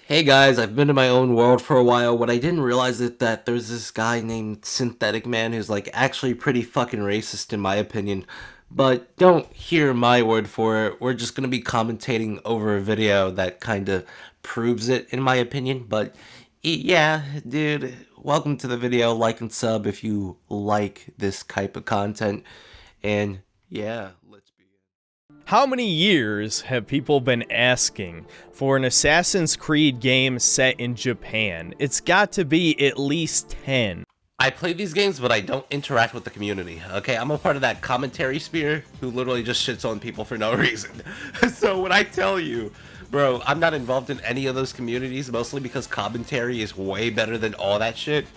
Hey guys, I've been in my own world for a while. What I didn't realize is that there's this guy named Synthetic Man who's like actually pretty fucking racist in my opinion. But don't hear my word for it. We're just gonna be commentating over a video that kind of proves it in my opinion. But yeah, dude, welcome to the video. Like and sub if you like this type of content. And yeah, let's begin. How many years have people been asking for an Assassin's Creed game set in Japan? It's got to be at least 10. I play these games, but I don't interact with the community. Okay, I'm a part of that commentary sphere who literally just shits on people for no reason. So when I tell you, bro, I'm not involved in any of those communities, mostly because commentary is way better than all that shit.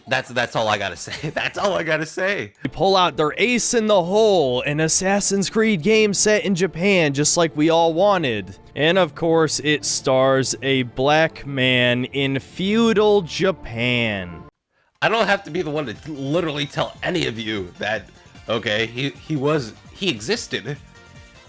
That's all I gotta say. That's all I gotta say. They pull out their ace in the hole, an Assassin's Creed game set in Japan, just like we all wanted. And of course, it stars a black man in feudal Japan. I don't have to be the one to literally tell any of you that, okay, he existed.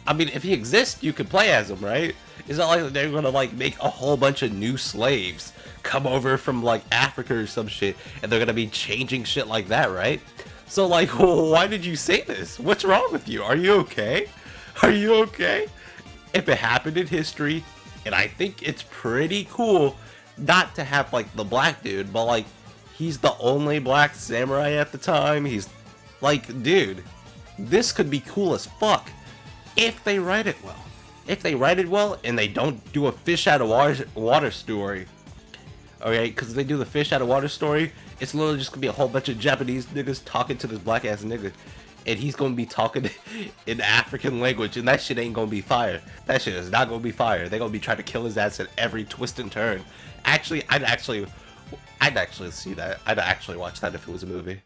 I mean, if he exists, you could play as him, right? It's not like they're gonna like make a whole bunch of new slaves come over from like Africa or some shit, and they're gonna be changing shit like that, right? So like, why did you say this? What's wrong with you? Are you okay? Are you okay? If it happened in history, and I think it's pretty cool not to have like the black dude, but like he's the only black samurai at the time. He's like, dude, this could be cool as fuck if they write it well. If they write it well and they don't do a fish out of water story, okay? Because if they do the fish out of water story, it's literally just gonna be a whole bunch of Japanese niggas talking to this black ass nigga, and he's gonna be talking in African language, and that shit ain't gonna be fire. That shit is not gonna be fire. They're gonna be trying to kill his ass at every twist and turn. Actually, I'd actually see that. I'd actually watch that if it was a movie.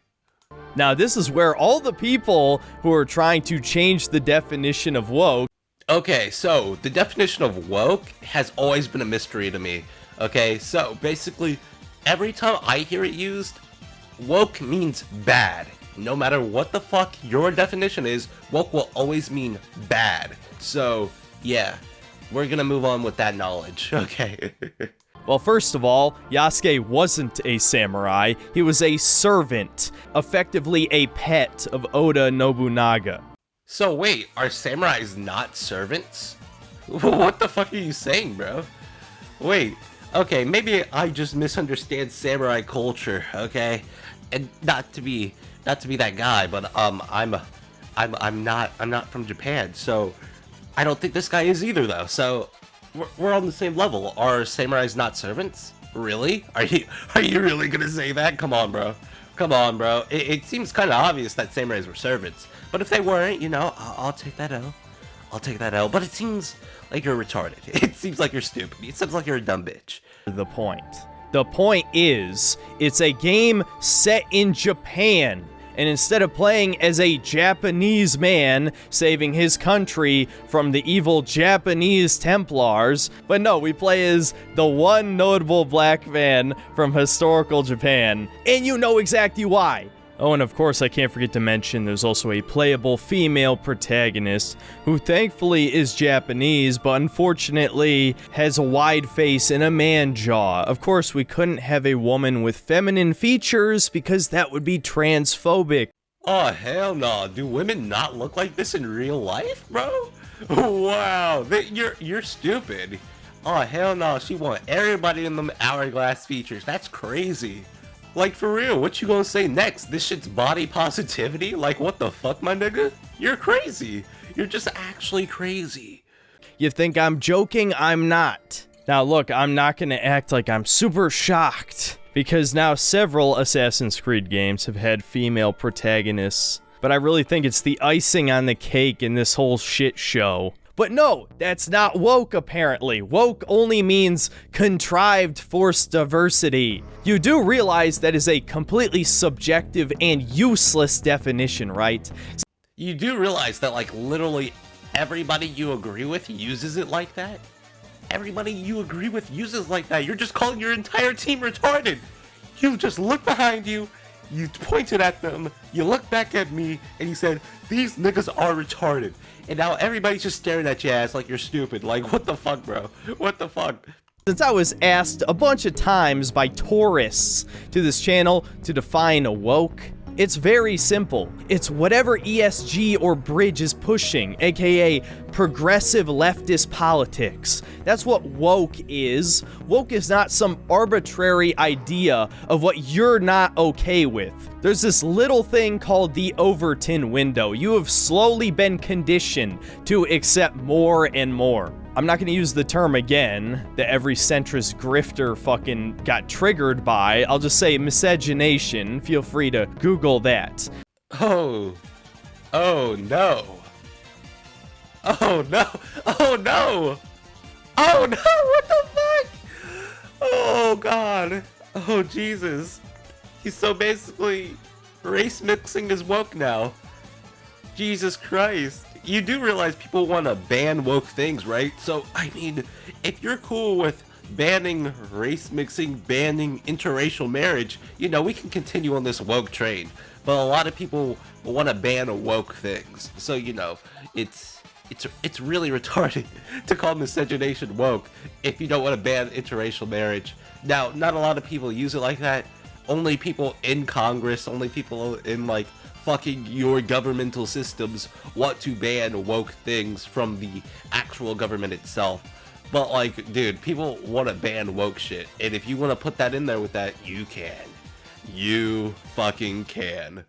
Now, this is where all the people who are trying to change the definition of woke. Okay, so the definition of woke has always been a mystery to me. Okay, so basically, every time I hear it used, woke means bad. No matter what the fuck your definition is, woke will always mean bad. So, yeah, we're gonna move on with that knowledge, okay? Well, first of all, Yasuke wasn't a samurai. He was a servant, effectively a pet of Oda Nobunaga. So wait, are samurais not servants? What the fuck are you saying, bro? Wait, okay, maybe I just misunderstand samurai culture, okay? And not to be that guy, but I'm not from Japan, so I don't think this guy is either though. So we're on the same level. Are samurais not servants? Really? Are you really gonna say that? Come on, bro. Come on, bro. It seems kind of obvious that samurais were servants. But if they weren't, you know, I'll take that L. I'll take that L. But it seems like you're retarded. It seems like you're stupid. It seems like you're a dumb bitch. The point. The point is, it's a game set in Japan. And instead of playing as a Japanese man saving his country from the evil Japanese Templars, but no, we play as the one notable black man from historical Japan. And you know exactly why. Oh, and of course I can't forget to mention there's also a playable female protagonist who thankfully is Japanese, but unfortunately has a wide face and a man jaw. Of course, we couldn't have a woman with feminine features because that would be transphobic. Oh, hell no. Do women not look like this in real life, bro? Wow, you're stupid. Oh, hell no. She want everybody in them hourglass features. That's crazy. Like, for real, what you gonna say next? This shit's body positivity? Like, what the fuck, my nigga? You're crazy. You're just actually crazy. You think I'm joking? I'm not. Now look, I'm not gonna act like I'm super shocked, because now several Assassin's Creed games have had female protagonists, but I really think it's the icing on the cake in this whole shit show. But no, that's not woke apparently. Woke only means contrived forced diversity. You do realize that is a completely subjective and useless definition, right? You do realize that, like, literally everybody you agree with uses it like that? Everybody you agree with uses like that. You're just calling your entire team retarded. You just look behind you, you pointed at them, you looked back at me, and you said, these niggas are retarded. And now everybody's just staring at your ass like you're stupid. Like, what the fuck, bro? What the fuck? Since I was asked a bunch of times by tourists to this channel to define woke, it's very simple. It's whatever ESG or Bridge is pushing, aka progressive leftist politics. That's what woke is. Woke is not some arbitrary idea of what you're not okay with. There's this little thing called the Overton window. You have slowly been conditioned to accept more and more. I'm not gonna use the term again that every centrist grifter fucking got triggered by. I'll just say miscegenation. Feel free to Google that. Oh no. Oh no. Oh no. Oh no, what the fuck? Oh god. Oh Jesus. So basically, race mixing is woke now. Jesus Christ. You do realize people want to ban woke things, right? So, I mean, if you're cool with banning race mixing, banning interracial marriage, you know, we can continue on this woke train. But a lot of people want to ban woke things. So, you know, it's really retarded to call miscegenation woke if you don't want to ban interracial marriage. Now, not a lot of people use it like that. Only people in Congress, only people in, like, fucking your governmental systems want to ban woke things from the actual government itself. But, like, dude, people want to ban woke shit. And if you want to put that in there with that, you can. You fucking can.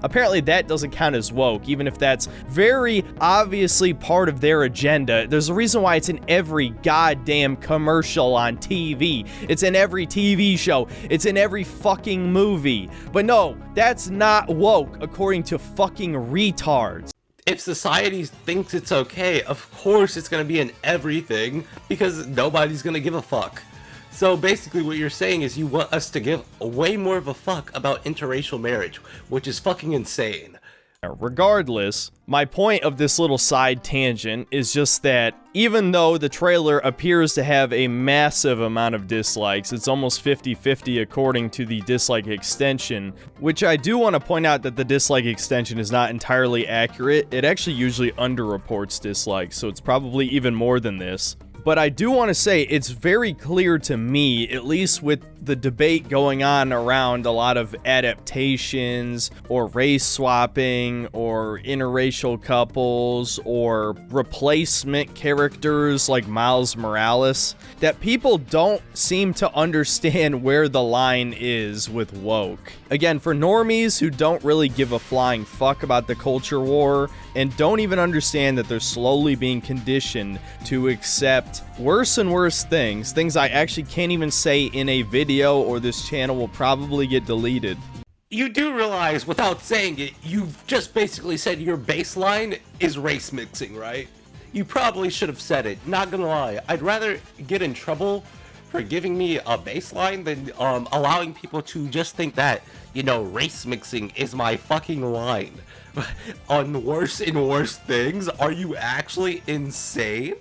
Apparently that doesn't count as woke, even if that's very obviously part of their agenda. There's a reason why it's in every goddamn commercial on TV. It's in every TV show. It's in every fucking movie. But no, that's not woke, according to fucking retards. If society thinks it's okay, of course it's gonna be in everything, because nobody's gonna give a fuck. So basically what you're saying is you want us to give way more of a fuck about interracial marriage, which is fucking insane. Regardless, my point of this little side tangent is just that even though the trailer appears to have a massive amount of dislikes, it's almost 50-50 according to the dislike extension, which I do want to point out that the dislike extension is not entirely accurate. It actually usually underreports dislikes, so it's probably even more than this. But I do want to say it's very clear to me, at least with the debate going on around a lot of adaptations or race swapping or interracial couples or replacement characters like Miles Morales, that people don't seem to understand where the line is with woke. Again, for normies who don't really give a flying fuck about the culture war and don't even understand that they're slowly being conditioned to accept worse and worse things I actually can't even say in a video or this channel will probably get deleted. You do realize, without saying it, you've just basically said your baseline is race mixing, right? You probably should have said it, not gonna lie. I'd rather get in trouble for giving me a baseline than allowing people to just think that, you know, race mixing is my fucking line. On worse and worse things? Are you actually insane?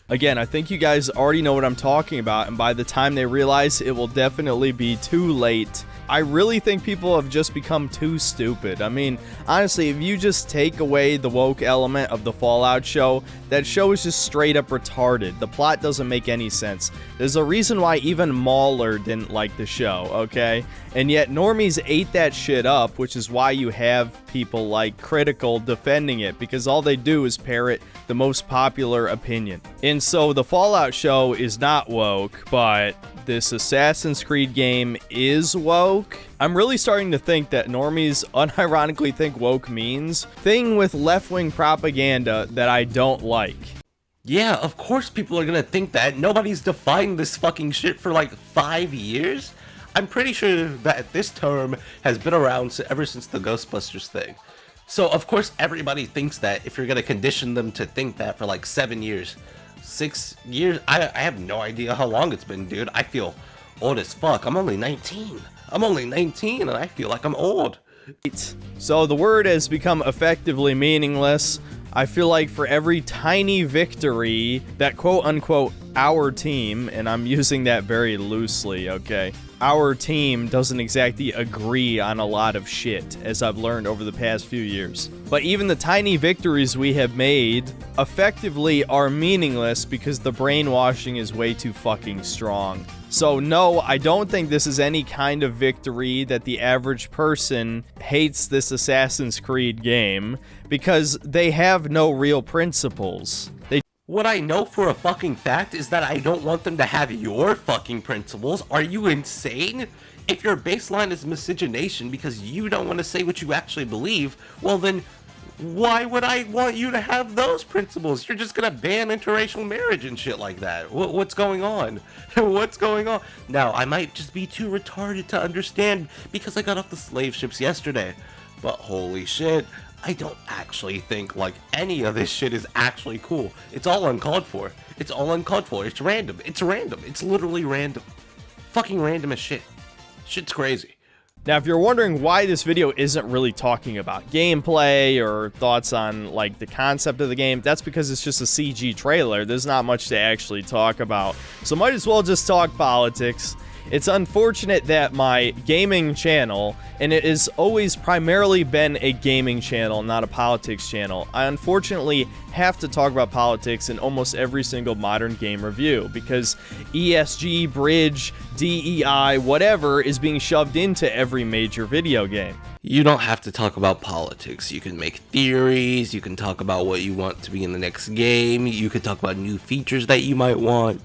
Again, I think you guys already know what I'm talking about, and by the time they realize, it will definitely be too late. I really think people have just become too stupid. I mean, honestly, if you just take away the woke element of the Fallout show, that show is just straight up retarded. The plot doesn't make any sense. There's a reason why even Mauler didn't like the show, okay? And yet normies ate that shit up, which is why you have people like Critical defending it, because all they do is parrot the most popular opinion. And so the Fallout show is not woke, but this Assassin's Creed game is woke. I'm really starting to think that normies unironically think woke means thing with left-wing propaganda that I don't like. Yeah, of course people are gonna think that. Nobody's defined this fucking shit for like 5 years. I'm pretty sure that this term has been around ever since the Ghostbusters thing. So of course everybody thinks that if you're gonna condition them to think that for like 7 years. 6 years? I have no idea how long it's been, dude. I feel old as fuck. I'm only 19. I'm only 19 and I feel like I'm old. So the word has become effectively meaningless. I feel like for every tiny victory that quote-unquote our team, and I'm using that very loosely, okay? Our team doesn't exactly agree on a lot of shit, as I've learned over the past few years. But even the tiny victories we have made effectively are meaningless because the brainwashing is way too fucking strong. So no, I don't think this is any kind of victory that the average person hates this Assassin's Creed game, because they have no real principles. What I know for a fucking fact is that I don't want them to have your fucking principles. Are you insane? If your baseline is miscegenation because you don't want to say what you actually believe, well then, why would I want you to have those principles? You're just gonna ban interracial marriage and shit like that. What's going on? What's going on? Now, I might just be too retarded to understand because I got off the slave ships yesterday. But holy shit, I don't actually think like any of this shit is actually cool. It's all uncalled for. It's all uncalled for. It's random. It's random. It's literally random. Fucking random as shit. Shit's crazy. Now, if you're wondering why this video isn't really talking about gameplay or thoughts on, like, the concept of the game, that's because it's just a CG trailer. There's not much to actually talk about. So might as well just talk politics. It's unfortunate that my gaming channel, and it has always primarily been a gaming channel, not a politics channel, I unfortunately have to talk about politics in almost every single modern game review, because ESG, bridge, DEI, whatever is being shoved into every major video game. You don't have to talk about politics. You can make theories, you can talk about what you want to be in the next game, you could talk about new features that you might want.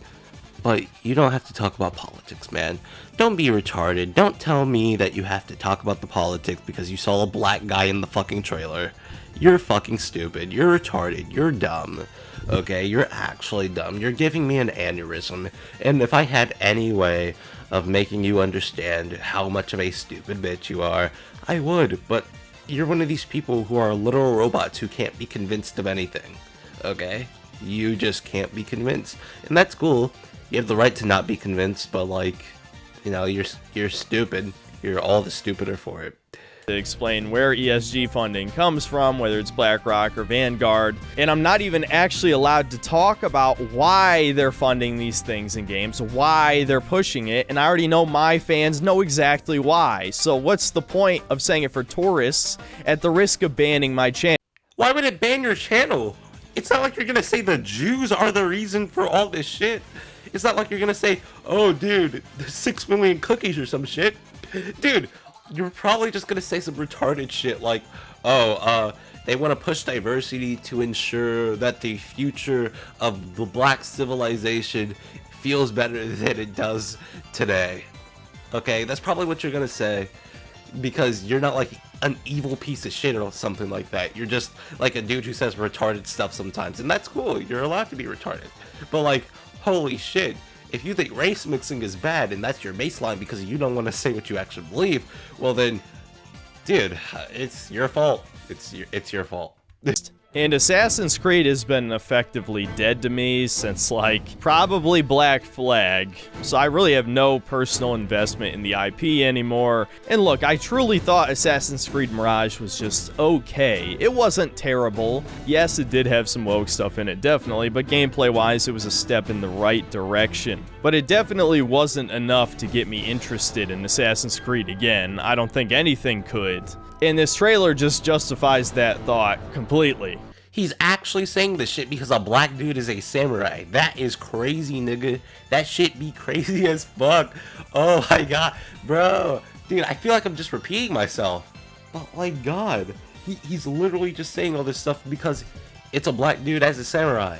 But you don't have to talk about politics, man. Don't be retarded. Don't tell me that you have to talk about the politics because you saw a black guy in the fucking trailer. You're fucking stupid. You're retarded. You're dumb. Okay, you're actually dumb. You're giving me an aneurysm. And if I had any way of making you understand how much of a stupid bitch you are, I would. But you're one of these people who are literal robots who can't be convinced of anything. Okay? You just can't be convinced. And that's cool. You have the right to not be convinced, but like, you know, you're stupid. You're all the stupider for it. To explain where ESG funding comes from, whether it's BlackRock or Vanguard, and I'm not even actually allowed to talk about why they're funding these things in games, why they're pushing it, and I already know my fans know exactly why. So what's the point of saying it for tourists at the risk of banning my channel? Why would it ban your channel? It's not like you're gonna say the Jews are the reason for all this shit. It's not like you're gonna say, oh dude, 6 million cookies or some shit. Dude, you're probably just gonna say some retarded shit like, oh, they want to push diversity to ensure that the future of the black civilization feels better than it does today. Okay, that's probably what you're gonna say. Because you're not like an evil piece of shit or something like that. You're just like a dude who says retarded stuff sometimes. And that's cool. You're allowed to be retarded. But like, holy shit. If you think race mixing is bad and that's your baseline because you don't want to say what you actually believe, well then, dude, it's your fault. It's your fault. And Assassin's Creed has been effectively dead to me since, like, probably Black Flag. So I really have no personal investment in the IP anymore. And look, I truly thought Assassin's Creed Mirage was just okay. It wasn't terrible. Yes, it did have some woke stuff in it, definitely, but gameplay-wise, it was a step in the right direction. But it definitely wasn't enough to get me interested in Assassin's Creed again. I don't think anything could. And this trailer just justifies that thought completely. He's actually saying this shit because a black dude is a samurai. That is crazy, nigga. That shit be crazy as fuck. Oh my god. Bro. Dude, I feel like I'm just repeating myself. But like, god. He's literally just saying all this stuff because it's a black dude as a samurai.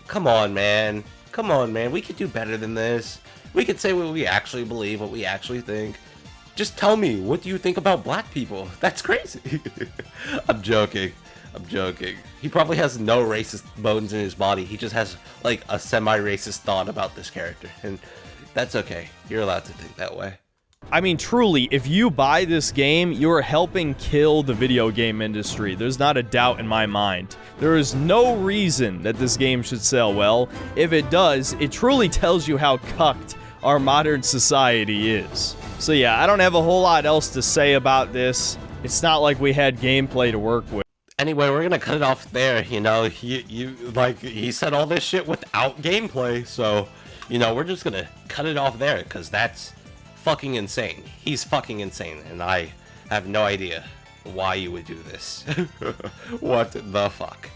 Come on, man. Come on, man. We could do better than this. We could say what we actually believe, what we actually think. Just tell me, what do you think about black people? That's crazy. I'm joking. I'm joking. He probably has no racist bones in his body. He just has like a semi-racist thought about this character. And that's okay. You're allowed to think that way. I mean, truly, if you buy this game, you're helping kill the video game industry. There's not a doubt in my mind. There is no reason that this game should sell well. If it does, it truly tells you how cucked our modern society is. So yeah, I don't have a whole lot else to say about this. It's not like we had gameplay to work with. Anyway, we're gonna cut it off there. You know, he said all this shit without gameplay, so you know, we're just gonna cut it off there because that's fucking insane. He's fucking insane, and I have no idea why you would do this. What the fuck?